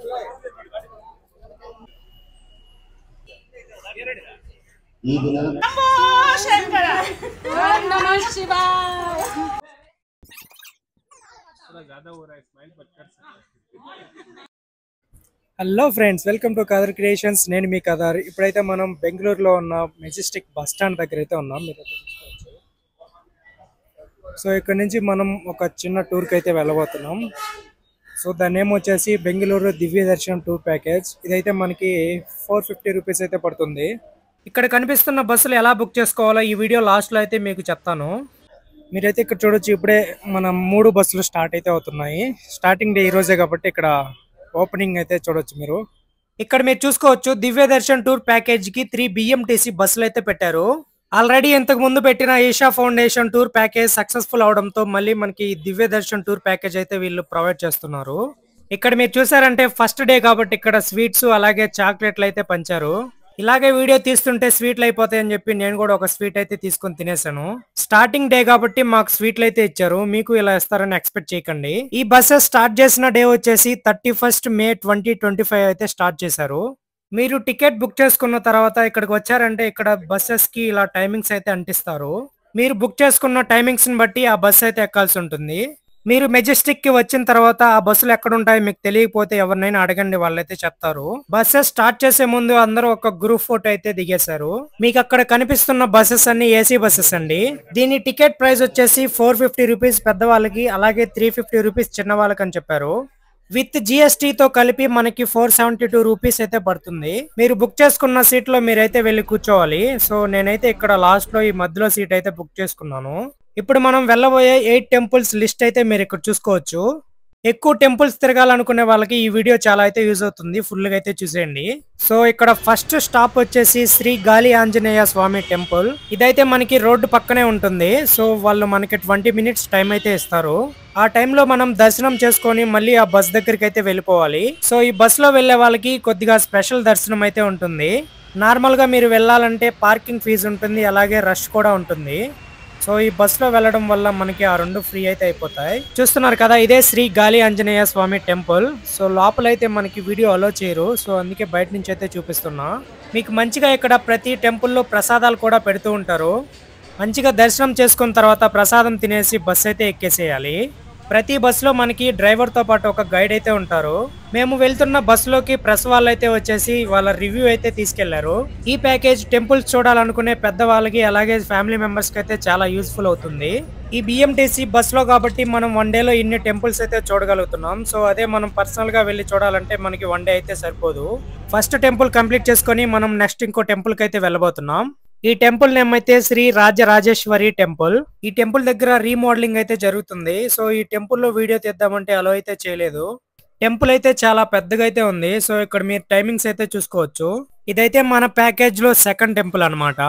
Hello friends, welcome to khaddar creations. నేను మీ కదర్. ఇప్పుడైతే మనం బెంగళూరులో ఉన్న మెజెస్టిక్ బస్ స్టాండ్ దగ్గర అయితే ఉన్నాం. మీరైతే చూసుకోవచ్చు. సో ఇక్కడ నుంచి మనం ఒక చిన్న టూర్కి అయితే వెళ్ళబోతున్నాం. సో దాని నేమ్ వచ్చేసి బెంగళూరు దివ్య దర్శనం టూర్ ప్యాకేజ్. ఇదైతే మనకి 450 రూపీస్ అయితే పడుతుంది. ఇక్కడ కనిపిస్తున్న బస్సులు ఎలా బుక్ చేసుకోవాలో ఈ వీడియో లాస్ట్లో అయితే మీకు చెప్తాను. మీరైతే ఇక్కడ చూడొచ్చు, ఇప్పుడే మన 3 బస్సులు స్టార్ట్ అయితే అవుతున్నాయి. స్టార్టింగ్ డే ఈ రోజే కాబట్టి ఇక్కడ ఓపెనింగ్ అయితే చూడొచ్చు మీరు. ఇక్కడ మీరు చూసుకోవచ్చు, దివ్య దర్శన్ టూర్ ప్యాకేజ్ కి 3 బిఎంటీసీ బస్సులు అయితే పెట్టారు. ఆల్రెడీ ఇంతకు ముందు పెట్టిన Isha foundation tour package successful అవడంతో మళ్ళీ మనకి దివ్య దర్శన్ టూర్ ప్యాకేజ్ అయితే వీళ్ళు ప్రొవైడ్ చేస్తున్నారు. ఇక్కడ మీరు చూసారంటే ఫస్ట్ డే కాబట్టి ఇక్కడ స్వీట్స్ అలాగే చాక్లెట్లు అయితే పంచారు. ఇలాగే వీడియో తీస్తుంటే స్వీట్లు అయిపోతాయని చెప్పి నేను కూడా ఒక స్వీట్ అయితే తీసుకొని తినేసాను. స్టార్టింగ్ డే కాబట్టి మాకు స్వీట్లు అయితే ఇచ్చారు. మీకు ఇలా ఇస్తారని ఎక్స్పెక్ట్ చేయకండి. ఈ బస్సెస్ స్టార్ట్ చేసిన డే వచ్చేసి 31 మే 2025 అయితే స్టార్ట్ చేశారు. మీరు టికెట్ బుక్ చేసుకున్న తర్వాత ఇక్కడికి వచ్చారంటే ఇక్కడ బస్సెస్ కి ఇలా టైమింగ్స్ అయితే అంటిస్తారు. మీరు బుక్ చేసుకున్న టైమింగ్స్ ని బట్టి ఆ బస్సు అయితే ఎక్కాల్సి ఉంటుంది. మీరు మెజెస్టిక్ కి వచ్చిన తర్వాత ఆ బస్సులు ఎక్కడ ఉంటాయో మీకు తెలియకపోతే ఎవరినైనా అడగండి, వాళ్ళైతే చెప్తారు. బస్సెస్ స్టార్ట్ చేసే ముందు అందరూ ఒక గ్రూప్ ఫోటో అయితే దిగేశారు. మీకు అక్కడ కనిపిస్తున్న బస్సెస్ అన్ని ఏసీ బస్సెస్ అండి. దీని టికెట్ ప్రైస్ వచ్చేసి 450 రూపీస్ పెద్దవాళ్ళకి, అలాగే 350 రూపీస్ చిన్న వాళ్ళకి అని చెప్పారు. విత్ జిఎస్టీ తో కలిపి మనకి 472 రూపీస్ అయితే పడుతుంది. మీరు బుక్ చేసుకున్న సీట్ లో మీరైతే వెళ్ళి కూర్చోవాలి. సో నేనైతే ఇక్కడ లాస్ట్ లో ఈ మధ్యలో సీట్ అయితే బుక్ చేసుకున్నాను. ఇప్పుడు మనం వెళ్ళబోయే 8 టెంపుల్స్ లిస్ట్ అయితే మీరు ఇక్కడ చూసుకోవచ్చు. ఎక్కువ టెంపుల్స్ తిరగాలనుకునే వాళ్ళకి ఈ వీడియో చాలా అయితే యూజ్ అవుతుంది. ఫుల్ గా అయితే చూసేయండి. సో ఇక్కడ ఫస్ట్ స్టాప్ వచ్చేసి శ్రీ గాలి ఆంజనేయ స్వామి టెంపుల్. ఇదైతే మనకి రోడ్డు పక్కనే ఉంటుంది. సో వాళ్ళు మనకి 20 మినిట్స్ టైం అయితే ఇస్తారు. ఆ టైంలో మనం దర్శనం చేసుకొని మళ్ళీ ఆ బస్ దగ్గరికి అయితే వెళ్ళిపోవాలి. సో ఈ బస్ లో వెళ్లే వాళ్ళకి కొద్దిగా స్పెషల్ దర్శనం అయితే ఉంటుంది. నార్మల్ గా మీరు వెళ్ళాలంటే పార్కింగ్ ఫీజు ఉంటుంది, అలాగే రష్ కూడా ఉంటుంది. సో ఈ బస్ లో వెళ్ళడం వల్ల మనకి ఆ 2 ఫ్రీ అయితే అయిపోతాయి. చూస్తున్నారు కదా, ఇదే శ్రీ గాలి ఆంజనేయ స్వామి టెంపుల్. సో లోపలైతే మనకి వీడియో అలో చేయరు. సో అందుకే బయట నుంచి అయితే చూపిస్తున్నా. మీకు మంచిగా ఇక్కడ ప్రతి టెంపుల్లో ప్రసాదాలు కూడా పెడుతూ ఉంటారు. మంచిగా దర్శనం చేసుకున్న తర్వాత ప్రసాదం తినేసి బస్ అయితే ఎక్కేసేయాలి. ప్రతి బస్సులో మనకి డ్రైవర్ తో పాటు ఒక గైడ్ అయితే ఉంటారు. మేము వెళ్తున్న బస్సులోకి ప్రెస్ వాళ్ళు అయితే వచ్చేసి వాళ్ళ రివ్యూ అయితే తీసుకెళ్లారు. ఈ ప్యాకేజ్ టెంపుల్స్ చూడాలనుకునే పెద్ద వాళ్ళకి అలాగే ఫ్యామిలీ మెంబర్స్ కి అయితే చాలా యూస్ఫుల్ అవుతుంది. ఈ బిఎంటీసీ బస్ లో కాబట్టి మనం 1 డేలో ఇన్ని టెంపుల్స్ అయితే చూడగలుగుతున్నాం. సో అదే మనం పర్సనల్ గా వెళ్ళి చూడాలంటే మనకి 1 డే అయితే సరిపోదు. ఫస్ట్ టెంపుల్ కంప్లీట్ చేసుకొని మనం నెక్స్ట్ ఇంకో టెంపుల్ కి అయితే వెళ్ళబోతున్నాం. ఈ టెంపుల్ నేమ్ అయితే శ్రీ రాజరాజేశ్వరి టెంపుల్. ఈ టెంపుల్ దగ్గర రీమోడలింగ్ అయితే జరుగుతుంది. సో ఈ టెంపుల్ లో వీడియో తీద్దామంటే అలో అయితే చేయలేదు. టెంపుల్ అయితే చాలా పెద్దగా అయితే ఉంది. సో ఇక్కడ మీరు టైమింగ్స్ అయితే చూసుకోవచ్చు. ఇదైతే మన ప్యాకేజ్ లో సెకండ్ టెంపుల్ అనమాట.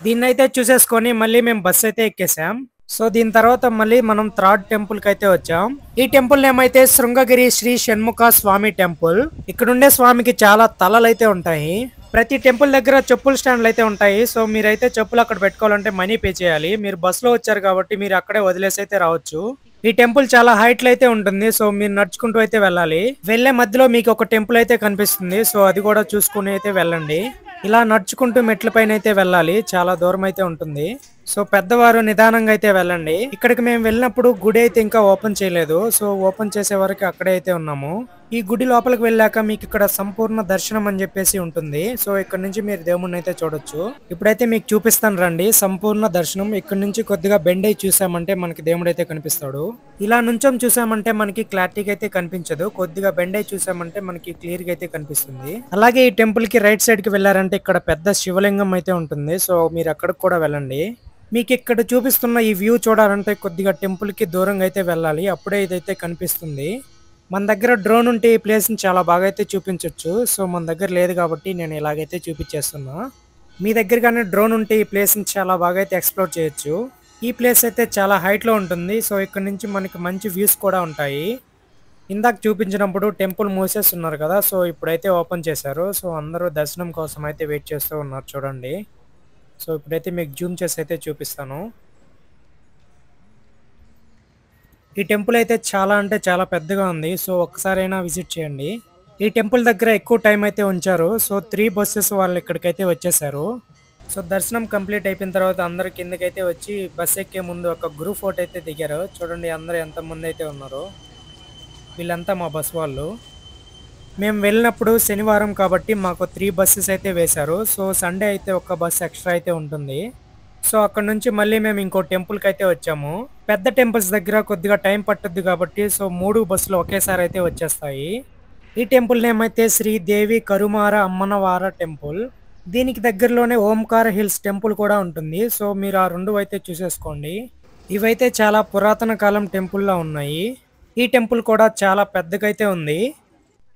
దీన్ని అయితే చూసేసుకొని మళ్ళీ మేము బస్ అయితే ఎక్కేసాం. సో దీని తర్వాత మళ్ళీ మనం థర్డ్ టెంపుల్ కి అయితే వచ్చాం. ఈ టెంపుల్ నేమ్ అయితే శృంగగిరి శ్రీ షణ్ముఖ స్వామి టెంపుల్. ఇక్కడ ఉండే స్వామికి చాలా తలలు అయితే ఉంటాయి. ప్రతి టెంపుల్ దగ్గర చెప్పుల స్టాండ్లు అయితే ఉంటాయి. సో మీరైతే చెప్పులు అక్కడ పెట్టుకోవాలంటే మనీ పే చేయాలి. మీరు బస్ లో వచ్చారు కాబట్టి మీరు అక్కడే వదిలేసి అయితే రావచ్చు. ఈ టెంపుల్ చాలా హైట్ లో అయితే ఉంటుంది. సో మీరు నడుచుకుంటూ అయితే వెళ్ళాలి. వెళ్లే మధ్యలో మీకు ఒక టెంపుల్ అయితే కనిపిస్తుంది. సో అది కూడా చూసుకుని అయితే వెళ్ళండి. ఇలా నడుచుకుంటూ మెట్ల పైన అయితే వెళ్ళాలి. చాలా దూరం అయితే ఉంటుంది. సో పెద్దవారు నిదానంగా అయితే వెళ్ళండి. ఇక్కడికి మేము వెళ్ళినప్పుడు గుడి అయితే ఇంకా ఓపెన్ చేయలేదు. సో ఓపెన్ చేసే వరకు అక్కడే అయితే ఉన్నాము. ఈ గుడి లోపలికి వెళ్ళాక మీకు ఇక్కడ సంపూర్ణ దర్శనం అని చెప్పేసి ఉంటుంది. సో ఇక్కడ నుంచి మీరు దేవుణ్ణి అయితే చూడొచ్చు. ఇప్పుడైతే మీకు చూపిస్తాను రండి. సంపూర్ణ దర్శనం ఇక్కడ నుంచి కొద్దిగా బెండ్ అయి చూసామంటే మనకి దేవుడు అయితే కనిపిస్తాడు. ఇలా నుంచొని చూసామంటే మనకి క్లారిటీగా అయితే కనిపించదు. కొద్దిగా బెండ్ అయి చూసామంటే మనకి క్లియర్ గా అయితే కనిపిస్తుంది. అలాగే ఈ టెంపుల్ కి రైట్ సైడ్ కి వెళ్ళారంటే ఇక్కడ పెద్ద శివలింగం అయితే ఉంటుంది. సో మీరు అక్కడికి కూడా వెళ్ళండి. మీకు ఇక్కడ చూపిస్తున్న ఈ వ్యూ చూడాలంటే కొద్దిగా టెంపుల్ కి దూరంగా అయితే వెళ్ళాలి. అప్పుడే ఇదైతే కనిపిస్తుంది. మన దగ్గర డ్రోన్ ఉంటే ఈ ప్లేస్ ని చాలా బాగా అయితే చూపించవచ్చు. సో మన దగ్గర లేదు కాబట్టి నేను ఇలాగైతే చూపించేస్తున్నా. మీ దగ్గర కానీ డ్రోన్ ఉంటే ఈ ప్లేస్ ని చాలా బాగా అయితే ఎక్స్ప్లోర్ చేయొచ్చు. ఈ ప్లేస్ అయితే చాలా హైట్ లో ఉంటుంది. సో ఇక్కడ నుంచి మనకి మంచి వ్యూస్ కూడా ఉంటాయి. ఇందాక చూపించినప్పుడు టెంపుల్ మూసేస్తున్నారు కదా. సో ఇప్పుడైతే ఓపెన్ చేశారు. సో అందరూ దర్శనం కోసం అయితే వెయిట్ చేస్తూ ఉన్నారు చూడండి. సో ఇప్పుడైతే మీకు జూమ్ చేసి అయితే చూపిస్తాను. ఈ టెంపుల్ అయితే చాలా అంటే చాలా పెద్దగా ఉంది. సో ఒక్కసారైనా విజిట్ చేయండి. ఈ టెంపుల్ దగ్గర ఎక్కువ టైం అయితే ఉంచారు. సో 3 బస్సెస్ వాళ్ళు ఇక్కడికైతే వచ్చేసారు. సో దర్శనం కంప్లీట్ అయిపోయిన తర్వాత అందరూ కిందకైతే వచ్చి బస్ ఎక్కే ముందు ఒక గ్రూప్ ఫోటో అయితే దిగారు. చూడండి అందరూ ఎంతమంది అయితే ఉన్నారో. వీళ్ళంతా మా బస్ వాళ్ళు. మేము వెళ్ళినప్పుడు శనివారం కాబట్టి మాకు 3 బస్సెస్ అయితే వేశారు. సో సండే అయితే ఒక బస్ ఎక్స్ట్రా అయితే ఉంటుంది. సో అక్కడ నుంచి మళ్ళీ మేము ఇంకో టెంపుల్కి అయితే వచ్చాము. పెద్ద టెంపుల్స్ దగ్గర కొద్దిగా టైం పట్టుద్ది కాబట్టి సో 3 బస్సులు ఒకేసారి అయితే వచ్చేస్తాయి. ఈ టెంపుల్ నేమ్ అయితే శ్రీదేవి కరుమార అమ్మనవార టెంపుల్. దీనికి దగ్గరలోనే ఓంకార హిల్స్ టెంపుల్ కూడా ఉంటుంది. సో మీరు ఆ రెండు అయితే చూసేసుకోండి. ఇవైతే చాలా పురాతన కాలం టెంపుల్లా ఉన్నాయి. ఈ టెంపుల్ కూడా చాలా పెద్దగైతే ఉంది.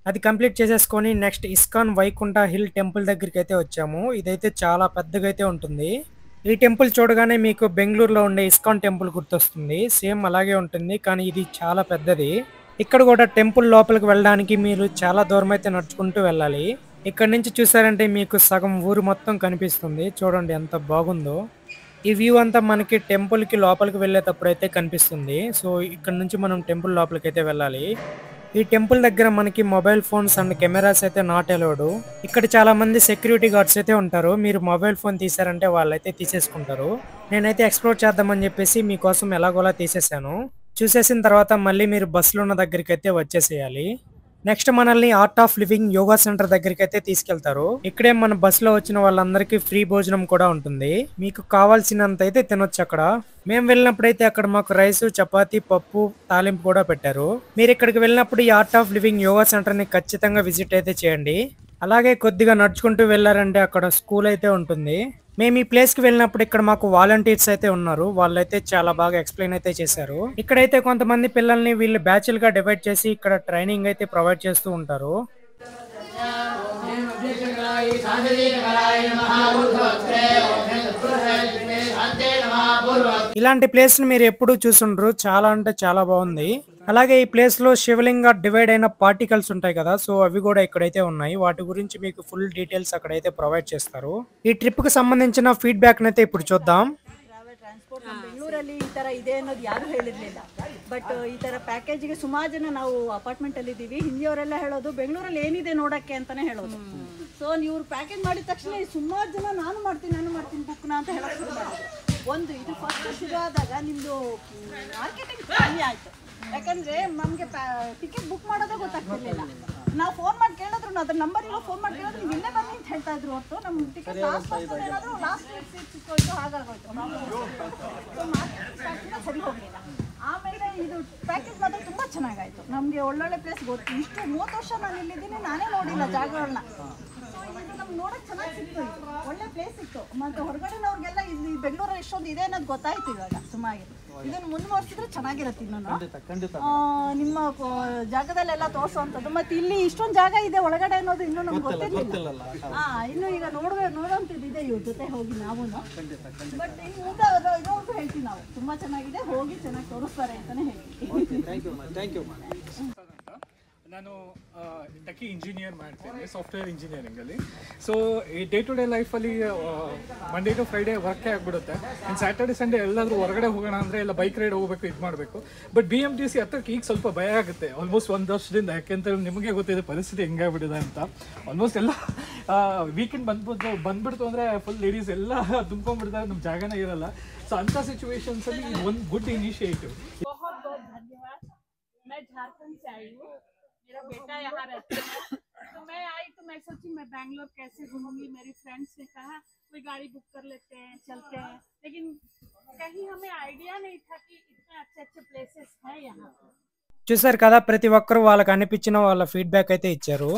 అది కంప్లీట్ చేసేసుకొని next ISKCON Vaikuntha hill temple దగ్గరికి అయితే వచ్చాము. ఇదైతే చాలా పెద్దగా అయితే ఉంటుంది. ఈ టెంపుల్ చూడగానే మీకు బెంగళూరులో ఉండే ఇస్కాన్ టెంపుల్ గుర్తొస్తుంది. సేమ్ అలాగే ఉంటుంది కానీ ఇది చాలా పెద్దది. ఇక్కడ కూడా టెంపుల్ లోపలికి వెళ్ళడానికి మీరు చాలా దూరం అయితే నడుచుకుంటూ వెళ్ళాలి. ఇక్కడ నుంచి చూసారంటే మీకు సగం ఊరు మొత్తం కనిపిస్తుంది. చూడండి ఎంత బాగుందో. ఈ వ్యూ అంతా మనకి టెంపుల్ కి లోపలికి వెళ్ళేటప్పుడు అయితే కనిపిస్తుంది. సో ఇక్కడ నుంచి మనం టెంపుల్ లోపలికి అయితే వెళ్ళాలి. ఈ టెంపుల్ దగ్గర మనకి మొబైల్ ఫోన్స్ అండ్ కెమెరాస్ అయితే నాట్ అలౌడ్. ఇక్కడ చాలా మంది సెక్యూరిటీ గార్డ్స్ అయితే ఉంటారు. మీరు మొబైల్ ఫోన్ తీసారంటే వాళ్ళైతే తీసేసుకుంటారు. నేనైతే ఎక్స్ప్లోర్ చేద్దామని చెప్పేసి మీకోసం ఎలాగోలా తీసేసాను. చూసేసిన తర్వాత మళ్ళీ మీరు బస్సులో ఉన్న దగ్గరికి అయితే వచ్చేసేయాలి. నెక్స్ట్ మనల్ని art of living yoga centre దగ్గరికి అయితే తీసుకెళ్తారు. ఇక్కడే మన బస్సులో వచ్చిన వాళ్ళందరికీ ఫ్రీ భోజనం కూడా ఉంటుంది. మీకు కావాల్సినంత అయితే తినొచ్చు అక్కడ. మేము వెళ్ళినప్పుడైతే అక్కడ మాకు రైస్, చపాతీ, పప్పు, తాలింపు కూడా పెట్టారు. మీరు ఇక్కడికి వెళ్ళినప్పుడు ఈ art of living yoga centre ని ఖచ్చితంగా విజిట్ అయితే చేయండి. అలాగే కొద్దిగా నడుచుకుంటూ వెళ్ళారంటే అక్కడ స్కూల్ అయితే ఉంటుంది. మేము ఈ ప్లేస్ కి వెళ్ళినప్పుడు ఇక్కడ మాకు వాలంటీర్స్ అయితే ఉన్నారు. వాళ్ళైతే చాలా బాగా ఎక్స్ప్లెయిన్ అయితే చేశారు. ఇక్కడైతే కొంతమంది పిల్లల్ని వీళ్ళు బ్యాచ్లుగా డివైడ్ చేసి ఇక్కడ ట్రైనింగ్ అయితే ప్రొవైడ్ చేస్తూ ఉంటారు. ఇలాంటి ప్లేస్ ని మీరు ఎప్పుడు చూసుండ్రు. చాలా అంటే చాలా బాగుంది. అలాగే ఈ ప్లేస్ లో శివలింగ డివైడ్ అయిన పార్టికల్స్ ఉంటాయి కదా, సో అవి కూడా ఇక్కడైతే ఉన్నాయి. వాటి గురించి మీకు ఫుల్ డీటెయిల్స్ అక్కడైతే ప్రొవైడ్ చేస్తారు. ఈ ట్రిప్ కి సంబంధించిన ఫీడ్బ్యాక్ అయితే ఇప్పుడు చూద్దాం. ಟ್ರಾವೆಲ್ ಟ್ರಾನ್ಸ್ಪೋರ್ಟ್ ನಮ್ಮ ಬೆಂಗಳೂರಲ್ಲಿ ಈ ಥರ ಇದೆ ಅನ್ನೋದು ಯಾರೂ ಹೇಳಿರಲಿಲ್ಲ. ಬಟ್ ಈ ಥರ ಪ್ಯಾಕೇಜಿಗೆ ಸುಮಾರು ಜನ ನಾವು ಅಪಾರ್ಟ್ಮೆಂಟಲ್ಲಿ ಇದ್ದೀವಿ. ಹಿಂದಿಯವರೆಲ್ಲ ಹೇಳೋದು ಬೆಂಗಳೂರಲ್ಲಿ ಏನಿದೆ ನೋಡೋಕ್ಕೆ ಅಂತಲೇ ಹೇಳೋದು. ಸೊ ಇವ್ರು ಪ್ಯಾಕೇಜ್ ಮಾಡಿದ ತಕ್ಷಣ ಸುಮಾರು ಜನ ನಾನು ಮಾಡ್ತೀನಿ ಬುಕ್ನ ಅಂತ ಹೇಳೋಕೆ ಶುರು ಮಾಡಿದ್ರು. ಒಂದು ಇದು ಫಸ್ಟ್ ಶುರು ಆದಾಗ ನಿಮ್ಮದು ಮಾರ್ಕೆಟಿಂಗ್ ಕಮ್ಮಿ ಆಯಿತು. ಯಾಕಂದರೆ ನಮಗೆ ಟಿಕೆಟ್ ಬುಕ್ ಮಾಡೋದೇ ಗೊತ್ತಾಗ್ತಿರ್ಲಿಲ್ಲ. ನಾವು ಫೋನ್ ಮಾಡಿ ಕೇಳಿದ್ರು, ಅದ್ರ ನಂಬರ್ ಇಲ್ಲ, ಫೋನ್ ಮಾಡಿ ಕೇಳಿದ್ರು ನೀವು ಇಲ್ಲೇ ಬನ್ನಿ ಅಂತ ಹೇಳ್ತಾ ಇದ್ರು. ಹೊತ್ತು ನಮ್ಮ ಟಿಕೆಟ್ ಲಾಸ್ಟ್ ಏನಾದರೂ ಲಾಸ್ಟ್ ಸೀಟ್ ಸಿಕ್ಕೋಯ್ತು, ಹಾಗಾಗೋಯ್ತು. ಸೊ ಮಾರ್ಕೆಟಿಂಗ್ ಸರಿ ಹೋಗಲಿಲ್ಲ. ಆಮೇಲೆ ಇದು ಪ್ಯಾಕೇಜ್ ಮಾತ್ರ ತುಂಬ ಚೆನ್ನಾಗಾಯಿತು. ನಮಗೆ ಒಳ್ಳೊಳ್ಳೆ ಪ್ಲೇಸ್ ಗೊತ್ತು. ಇಷ್ಟು 30 ವರ್ಷ ನಾನು ಇಲ್ಲಿದ್ದೀನಿ, ನಾನೇ ನೋಡಿಲ್ಲ ಜಾಗಗಳನ್ನ. ಸೊ ಇದು ನಮ್ಗೆ ನೋಡೋಕೆ ಚೆನ್ನಾಗಿ ಸಿಕ್ತು. ಒಳ್ಳೆ ಪ್ಲೇಸ್ ಇತ್ತು. ಮತ್ತು ಹೊರಗಡೆನವ್ರಿಗೆಲ್ಲ ಇಲ್ಲಿ ಬೆಂಗಳೂರಲ್ಲಿ ಎಷ್ಟೊಂದು ಇದೆ ಅನ್ನೋದು ಗೊತ್ತಾಯ್ತು ಇವಾಗ ಸುಮಾರು. ಇದನ್ನು ಮುಂದುವರ್ಸಿದ್ರೆ ಚೆನ್ನಾಗಿರುತ್ತೆ. ಇನ್ನೂ ನಿಮ್ಮ ಜಾಗದಲ್ಲೆಲ್ಲ ತೋರಿಸುವಂಥದ್ದು. ಮತ್ತು ಇಲ್ಲಿ ಇಷ್ಟೊಂದು ಜಾಗ ಇದೆ ಒಳಗಡೆ ಅನ್ನೋದು ಇನ್ನೂ ನಮ್ಗೆ ಗೊತ್ತಿರಲಿಲ್ಲ. ಇನ್ನು ಈಗ ನೋಡುವಂಥದ್ದು ಇದೆ ಇವ್ರ ಜೊತೆ ಹೋಗಿ ನಾವು. ಬಟ್ ಈಗ ಮುಂದೆ ಇನ್ನೊಂದು ಹೇಳ್ತೀವಿ ನಾವು, ತುಂಬ ಚೆನ್ನಾಗಿದೆ, ಹೋಗಿ ಚೆನ್ನಾಗಿ ತೋರಿಸ್ತಾರೆ ಅಂತಲೇ ಹೇಳ್ತೀವಿ. ನಾನು ಟೆಕಿ ಇಂಜಿನಿಯರ್ ಮಾಡ್ತೇನೆ, ಸಾಫ್ಟ್ವೇರ್ ಇಂಜಿನಿಯರಿಂಗಲ್ಲಿ. ಸೊ ಈ ಡೇ ಟು ಡೇ ಲೈಫಲ್ಲಿ ಮಂಡೇ ಟು ಫ್ರೈಡೇ ವರ್ಕೇ ಆಗಿಬಿಡುತ್ತೆ. ಇನ್ನು ಸ್ಯಾಟರ್ಡೆ ಸಂಡೇ ಎಲ್ಲಾದರೂ ಹೊರಗಡೆ ಹೋಗೋಣ ಅಂದರೆ ಎಲ್ಲ ಬೈಕ್ ರೈಡ್ ಹೋಗಬೇಕು, ಇದು ಮಾಡಬೇಕು. ಬಟ್ BMTC ಹತ್ರಕ್ಕೆ ಈಗ ಸ್ವಲ್ಪ ಭಯ ಆಗುತ್ತೆ ಆಲ್ಮೋಸ್ಟ್ 1 ವರ್ಷದಿಂದ. ಯಾಕೆಂತ ನಿಮಗೆ ಗೊತ್ತಿದೆ ಪರಿಸ್ಥಿತಿ ಹೆಂಗಾಗ್ಬಿಟ್ಟಿದೆ ಅಂತ. ಆಲ್ಮೋಸ್ಟ್ ಎಲ್ಲ ವೀಕೆಂಡ್ ಬಂದ್ಬಿಡ್ತು ಅಂದರೆ ಫುಲ್ ಲೇಡೀಸ್ ಎಲ್ಲ ತುಂಬ್ಕೊಂಡ್ಬಿಡ್ತಾರೆ, ನಮ್ಮ ಜಾಗನೇ ಇರಲ್ಲ. ಸೊ ಅಂಥ ಸಿಚುವೇಶನ್ಸಲ್ಲಿ ಇದು ಒಂದು ಗುಡ್ ಇನಿಷಿಯೇಟಿವ್. बहुत बहुत धन्यवाद. मैं झारखंड से आई हूँ, मेरा बेटा यहाँ रहता है. तो मैं आई तो मैं सोची मैं बैंगलोर कैसे घूमूंगी. मेरी फ्रेंड्स ने कहा कोई गाड़ी बुक कर लेते हैं, चलते हैं. लेकिन कहीं हमें आइडिया नहीं था कि इतने अच्छे अच्छे प्लेसेस हैं यहाँ. చూసారు కదా, ప్రతి ఒక్కరు వాళ్ళకి అనిపించిన వాళ్ళ ఫీడ్బ్యాక్ అయితే ఇచ్చారు.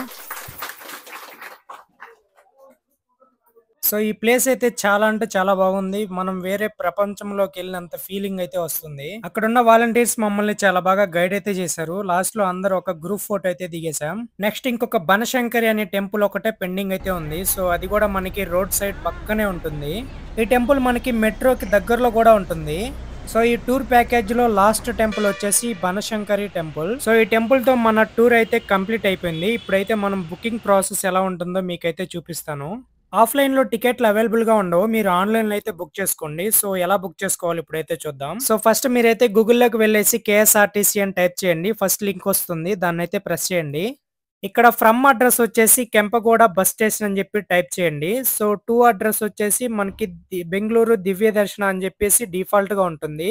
సో ఈ ప్లేస్ అయితే చాలా అంటే చాలా బాగుంది. మనం వేరే ప్రపంచంలోకి వెళ్ళినంత ఫీలింగ్ అయితే వస్తుంది. అక్కడ ఉన్న వాలంటీర్స్ మమ్మల్ని చాలా బాగా గైడ్ అయితే చేశారు. లాస్ట్ లో అందరూ ఒక గ్రూప్ ఫోటో అయితే దిగేసాం. నెక్స్ట్ ఇంకొక బనశంకరి అనే టెంపుల్ ఒకటే పెండింగ్ అయితే ఉంది. సో అది కూడా మనకి రోడ్ సైడ్ పక్కనే ఉంటుంది. ఈ టెంపుల్ మనకి మెట్రోకి దగ్గరలో కూడా ఉంటుంది. సో ఈ టూర్ ప్యాకేజ్ లో లాస్ట్ టెంపుల్ వచ్చేసి బనశంకరి టెంపుల్. సో ఈ టెంపుల్ తో మన టూర్ అయితే కంప్లీట్ అయిపోయింది. ఇప్పుడైతే మనం బుకింగ్ ప్రాసెస్ ఎలా ఉంటుందో మీకైతే చూపిస్తాను. ఆఫ్లైన్ లో టికెట్లు అవైలబుల్ గా ఉండవు, మీరు ఆన్లైన్ లో అయితే బుక్ చేసుకోండి. సో ఎలా బుక్ చేసుకోవాలి ఇప్పుడైతే చూద్దాం. సో ఫస్ట్ మీరైతే గూగుల్లోకి వెళ్ళేసి KSRTC అని టైప్ చేయండి. ఫస్ట్ లింక్ వస్తుంది, దాన్ని అయితే ప్రెస్ చేయండి. ఇక్కడ ఫ్రమ్ అడ్రస్ వచ్చేసి కెంపగూడ బస్ స్టేషన్ అని చెప్పి టైప్ చేయండి. సో టు అడ్రస్ వచ్చేసి మనకి బెంగళూరు దివ్య దర్శన అని చెప్పేసి డిఫాల్ట్ గా ఉంటుంది.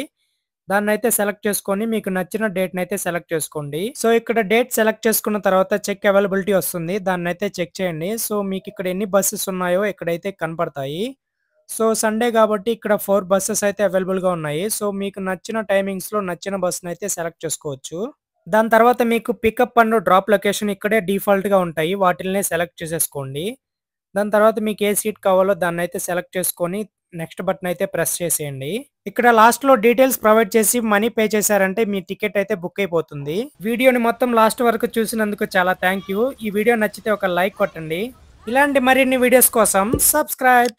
దాన్ని అయితే సెలెక్ట్ చేసుకొని మీకు నచ్చిన డేట్ అయితే సెలెక్ట్ చేసుకోండి. సో ఇక్కడ డేట్ సెలెక్ట్ చేసుకున్న తర్వాత చెక్ అవైలబిలిటీ వస్తుంది. దాన్ని అయితే చెక్ చేయండి. సో మీకు ఇక్కడ ఎన్ని బస్సెస్ ఉన్నాయో ఇక్కడైతే కనపడతాయి. సో సండే కాబట్టి ఇక్కడ 4 బస్సెస్ అయితే అవైలబుల్ గా ఉన్నాయి. సో మీకు నచ్చిన టైమింగ్స్ లో నచ్చిన బస్ అయితే సెలెక్ట్ చేసుకోవచ్చు. దాని తర్వాత మీకు పికప్ అండ్ డ్రాప్ లొకేషన్ ఇక్కడే డిఫాల్ట్ గా ఉంటాయి. వాటిల్నే సెలెక్ట్ చేసేసుకోండి. దాని తర్వాత మీకు ఏ సీట్ కావాలో దాన్ని అయితే సెలెక్ట్ చేసుకొని నెక్స్ట్ బటన్ అయితే ప్రెస్ చేసేయండి. ఇక్కడ లాస్ట్ లో డీటెయిల్స్ ప్రొవైడ్ చేసి మనీ పే చేశారంటే మీ టికెట్ అయితే బుక్ అయిపోతుంది. వీడియోని మొత్తం లాస్ట్ వరకు చూసినందుకు చాలా థ్యాంక్ యూ. ఈ వీడియో నచ్చితే ఒక లైక్ కొట్టండి. ఇలాంటి మరిన్ని వీడియోస్ కోసం సబ్స్క్రైబ్.